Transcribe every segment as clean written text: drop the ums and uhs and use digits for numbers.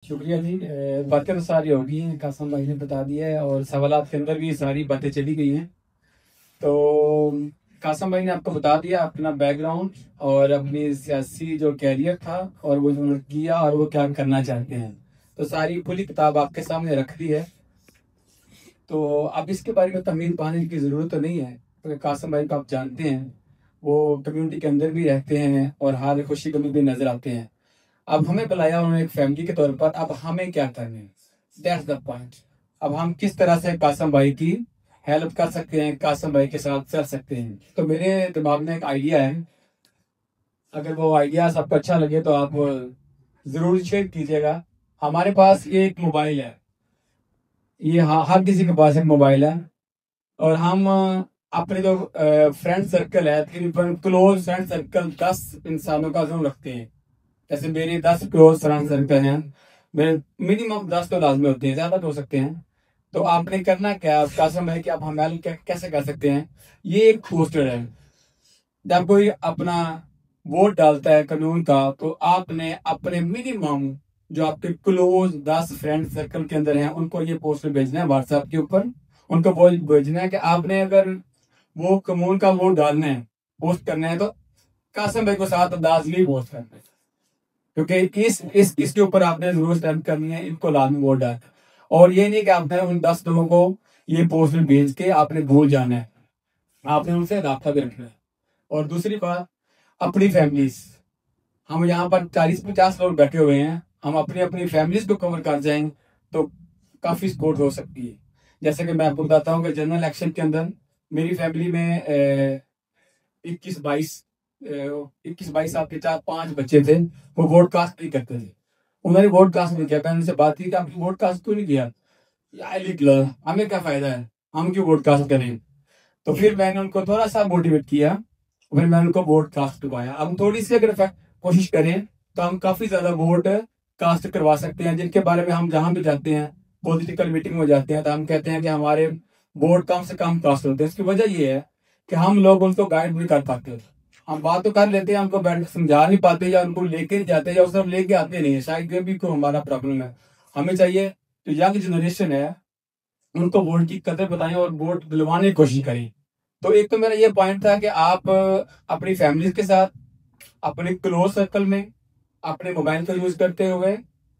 शुक्रिया जी। बातें तो सारी हो गई हैं, कासम भाई ने बता दिया है और सवालात के अंदर भी सारी बातें चली गई हैं। तो कासम भाई ने आपको बता दिया अपना बैकग्राउंड और अपनी सियासी जो कैरियर था और वो जो उन्होंने किया और वो क्या करना चाहते हैं। तो सारी खुली किताब आपके सामने रख दी है। तो अब इसके बारे में तमील पाने की ज़रूरत तो नहीं है, क्योंकि कासम भाई को आप जानते हैं, वो कम्युनिटी के अंदर भी रहते हैं और हर खुशी गमी भी नजर आते हैं। अब हमें बुलाया उन्होंने एक फैमिली के तौर पर, अब हमें क्या करना है, दैट्स द पॉइंट। अब हम किस तरह से कासम भाई की हेल्प कर सकते हैं, कासम भाई के साथ चल सकते हैं। तो मेरे दिमाग में एक आइडिया है, अगर वो आइडिया आपको अच्छा लगे तो आप जरूर शेयर कीजिएगा। हमारे पास ये एक मोबाइल है, ये हर किसी के पास एक मोबाइल है, और हम अपने जो फ्रेंड सर्कल है, तकरीबन क्लोज फ्रेंड सर्कल 10 इंसानों का जरूर रखते हैं। जैसे मेरे 10 क्लोज फ्रेंड सर्कल हैं, मेरे मिनिमम 10 तो लाजमी होते हैं, ज्यादा तो हो सकते हैं। तो आपने करना क्या, कासम है कि आप हमें कैसे कर सकते हैं। ये एक पोस्टर है, जब कोई अपना वोट डालता है कानून का, तो आपने अपने मिनिमम जो आपके क्लोज 10 फ्रेंड सर्कल के अंदर हैं उनको ये पोस्टर भेजना है व्हाट्सएप के ऊपर। उनको वो भेजना है कि आपने अगर वो कानून का वोट डालना है, पोस्ट करना है, तो कासम भाई को साथ लाजमी पोस्ट करना है, क्योंकि इस इसके ऊपर आपने जरूर स्टैम्प करनी है, इनको लाजमी वोट डालना है। और ये नहीं कि आपने उन 10 लोगों को ये पोस्टर भेज के आपने भूल जाना है, आपने उनसे राब्ता भी रखना है। और दूसरी बात, अपनी फैमिलीज, हम यहाँ पर 40-50 लोग बैठे हुए हैं, हम अपनी अपनी फैमिलीज को कवर कर जाएंगे तो काफी सपोर्ट हो सकती है। जैसे कि मैं आपको बताता हूँ कि जनरल इलेक्शन के अंदर मेरी फैमिली में 21-22 साल के 4-5 बच्चे थे, वो वोट कास्ट नहीं करते थे। उन्होंने वोट कास्ट नहीं किया। मैंने उनसे बात की कि आपने वोट कास्ट क्यों नहीं किया। यार लिख लो, हमें क्या फायदा है, हम क्यों वोट कास्ट करें। तो फिर मैंने उनको थोड़ा सा मोटिवेट किया, फिर मैंने उनको वोट कास्ट करवाया। अब थोड़ी सी अगर कोशिश करें तो हम काफी ज्यादा वोट कास्ट करवा सकते हैं, जिनके बारे में हम जहां भी जाते हैं, पॉलिटिकल मीटिंग में जाते हैं, तो हम कहते हैं कि हमारे वोट कम से कम कास्ट होते हैं। इसकी वजह ये है कि हम लोग उनको गाइड नहीं कर पाते। हम बात तो कर लेते हैं, उनको बैठ के समझा नहीं पाते, या उनको लेके नहीं जाते, या उस तरफ लेके आते नहीं है। शायद ये भी को हमारा प्रॉब्लम है। हमें चाहिए जो यंग जनरेशन है उनको वोट की कदर बताएं और वोट दिलवाने की कोशिश करें। तो एक तो मेरा ये पॉइंट था कि आप अपनी फैमिली के साथ, अपने क्लोज सर्कल में, अपने मोबाइल का यूज करते हुए,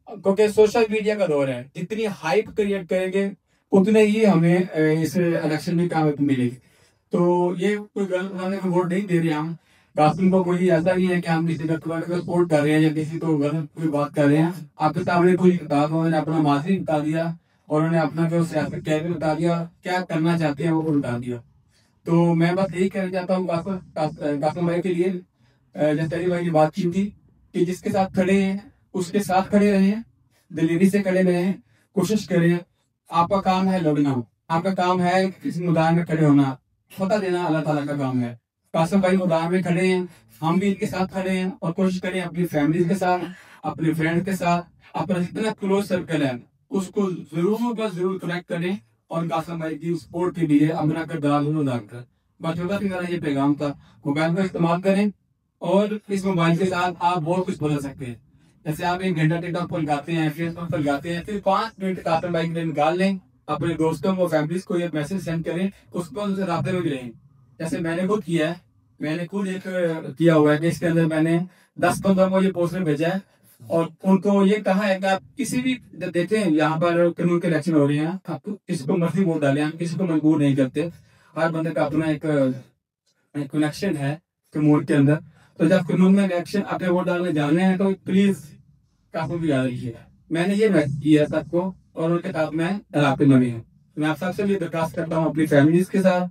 क्योंकि सोशल मीडिया का दौर है, जितनी हाइप क्रिएट करेंगे उतने ही हमें इस इलेक्शन में कामयाबी मिलेगी। तो ये कोई गलत बनाने का वोट नहीं दे रहे हम। कासिम को कोई ऐसा नहीं है कि हम किसी का सपोर्ट कर रहे हैं या किसी को गलत कोई बात कर रहे हैं। आपके सामने कोई किताब, उन्होंने अपना माजी बता दिया और उन्होंने अपना जो सियासत कैरियर बता दिया, क्या करना चाहते हैं वो बता दिया। तो मैं बस यही कहना चाहता हूँ कासिम भाई के लिए, जैसे तेरी भाई की बात की थी कि जिसके साथ खड़े हैं उसके साथ खड़े रहें, दिलेरी से खड़े रहें, कोशिश करें। आपका काम है लड़ना, आपका काम है किसी मैदान में खड़े होना, पता देना अल्लाह ताला का काम है। कासिम भाई मैदान में खड़े हैं, हम भी इनके साथ खड़े हैं, और कोशिश करें अपनी फैमिली के साथ, अपने फ्रेंड के साथ, अपना जितना क्लोज सर्कल है उसको जरूर बस जरूर कनेक्ट करें, और कासिम भाई की सपोर्ट के लिए अपना किरदार जरूर अदा करें। बस छोटा सा मेरा ये पैगाम था। मोबाइल का इस्तेमाल करें, और इस मोबाइल के साथ आप बहुत कुछ बदल सकते हैं। जैसे आप 1 घंटा टिकटॉक पर लगाते हैं, फेसबुक पर लगाते हैं, फिर 5 मिनट कासिम भाई के लिए निकाल लें, अपने दोस्तों को, फैमिलीज को ये मैसेज सेंड करें, उसको उनसे राब्ते में भी रहें। जैसे मैंने खुद किया है, मैंने खुद एक किया हुआ है कि इसके अंदर मैंने 10-15 को ये पोस्टर भेजा है, और उनको ये कहा है कि आप किसी भी देते हैं, यहाँ पर कानून के इलेक्शन हो रहे हैं, आप किसी को मर्जी वोट डालें, हम किसी को मजबूर नहीं करते। हर बंदे का अपना एक कनेक्शन है कानून के अंदर। तो जब कानून में इलेक्शन अपने वोट डालने जाने हैं तो प्लीज काफी भी याद रखिएगा। मैंने ये मैसेज किया सबको, और उनके साथ मैं रास्ते में भी हूँ। मैं आप सबसे भी दरखास्त करता हूँ, अपनी फैमिलीज के साथ,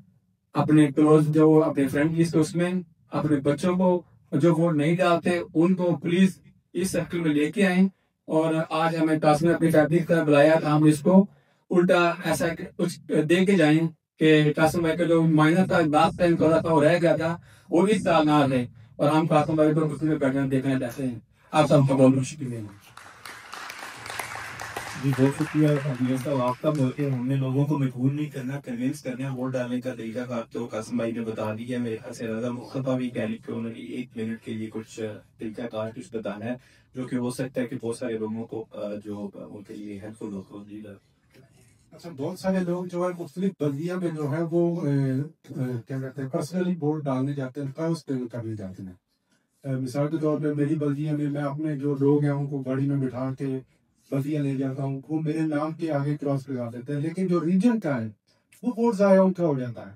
अपने क्लोज जो अपने फ्रेंड लिस्ट उसमें, अपने बच्चों को जो वोट नहीं डालते उनको प्लीज इस सर्कल में लेके आए। और आज हमें टास्क में अपनी फैमिली की तरफ बुलाया था, हम इसको उल्टा ऐसा कुछ दे के जाए कि कासिम भाई का जो माइनर था, लास्ट टाइम थोड़ा सा वो रह गया था, वो भी इस साल ना रहे, और हम कासिम भाई को कुछ में बैठना देखना चाहते हैं। आप सबका बहुत बहुत शुक्रिया। जी, बहुत शुक्रिया अमीर साहब आपका। बल्कि हमने लोगों को मजबूर नहीं करना, कन्विंस करना है वोट डालने का तरीका कार तो कासिम भाई ने बता दिया। मेरे ख्याल से ज़्यादा मुस्तफ़ा भी कह कि उन्होंने 1 मिनट के लिए कुछ तरीका कार कुछ बताना है, जो कि हो सकता है कि बहुत सारे लोगों को जो उनके लिए हेल्पफुल हो। जी अच्छा, बहुत सारे लोग जो है मुख्तलिफ बल्दिया में जो है वो क्या कहते हैं पर्सनली वोट डालने जाते हैं, ट्रस्ट करने जाते हैं। मिसाल के तौर पे मेरी बल्दिया में मैं अपने जो लोग हैं उनको गाड़ी में बिठा के बल्दिया ले जाता हूँ, वो मेरे नाम के आगे क्रॉस लगा देते हैं, लेकिन जो रीजन का है वो वोट ज़ाया उनका हो जाता है,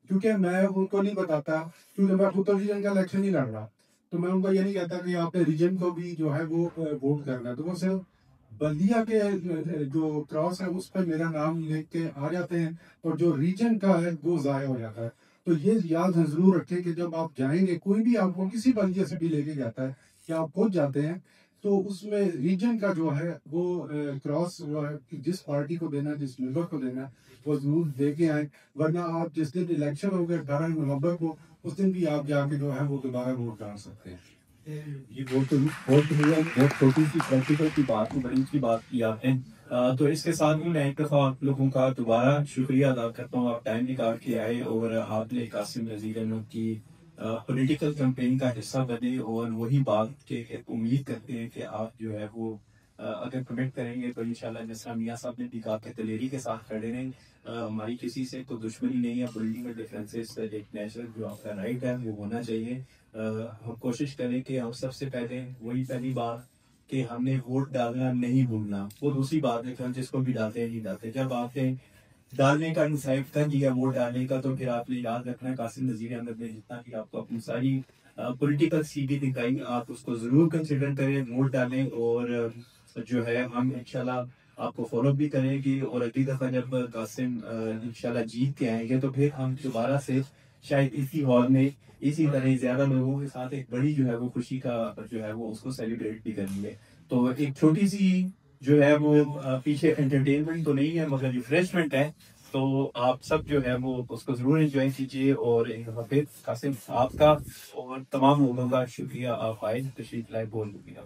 क्योंकि मैं उनको नहीं बताता, क्योंकि मैं खुद तो रीजन का इलेक्शन नहीं लड़ रहा, तो मैं उनको ये नहीं कहता कि आपने रीजन को भी जो है वो वोट करना है, तो वो सिर्फ बल्दिया के जो क्रॉस है उस पर मेरा नाम लिख के आ जाते हैं, और जो रीजन का है वो ज़ाया हो जाता है। तो ये याद जरूर रखें कि जब आप जाएंगे, कोई भी आपको किसी बल्दिया से भी लेके जाता है या आप खुद जाते हैं, तो उसमें रीजन का जो है वो क्रॉस जो है कि जिस पार्टी को देना, जिस मेंबर को देना, वो जरूर दे के आए, वरना आप जिस दिन इलेक्शन हो गया 18 नवंबर को, उस दिन भी आप जाके जो है वो दोबारा वोट डाल सकते हैं। ये बहुत छोटी सी प्रैक्टिकल की बात की, बड़ी की बात की आपने। तो इसके साथ ही मैं एक दफ़ा आप लोगों का दोबारा शुक्रिया अदा करता हूँ, आप टाइम निकाल के आए और आपने कासिम नज़ीर अहमद की पॉलिटिकल कैंपेन का हिस्सा बने, और वही बात के उम्मीद करते हैं कि आप जो है वो अगर कमेंट करेंगे तो इंशाल्लाह जैसा मियाँ साहब ने भी कहा कि दलेरी के साथ खड़े रहें। हमारी किसी से तो दुश्मनी नहीं है, पॉलिटिकल डिफरेंसेस एक नेचुरल जो आपका राइट है वो होना चाहिए। हम कोशिश करें कि हम सबसे पहले वही पहली बात कि हमने वोट डालना नहीं भूलना। वो दूसरी बात है कि हम जिसको भी डालते हैं नहीं डालते। जब आपने डालने का डिसाइड कर लिया वोट डालने का, तो फिर आपने याद रखना है कासिम नज़ीर अहमद ने जितना भी आपको अपनी सारी पॉलिटिकल सीढ़ी दिखाई, आप उसको जरूर कंसिडर करें, वोट डालें। और जो है हम इंशाल्लाह आपको फॉलो भी करेंगे, और अगली दफा जब कासिम इंशाल्लाह जीत के आएंगे तो फिर हम दोबारा से शायद इसी हॉल में इसी तरह ज्यादा लोगों के साथ एक बड़ी जो है वो खुशी का जो है वो उसको सेलिब्रेट भी करेंगे। तो एक छोटी सी जो है वो पीछे एंटरटेनमेंट तो नहीं है मगर रिफ्रेशमेंट है, तो आप सब जो है वो उसको जरूर एंजॉय कीजिए। और एक दफा फिर कासिम आपका और तमाम लोगों का शुक्रिया, आप आए तशरीफ लाए, बहुत शुक्रिया।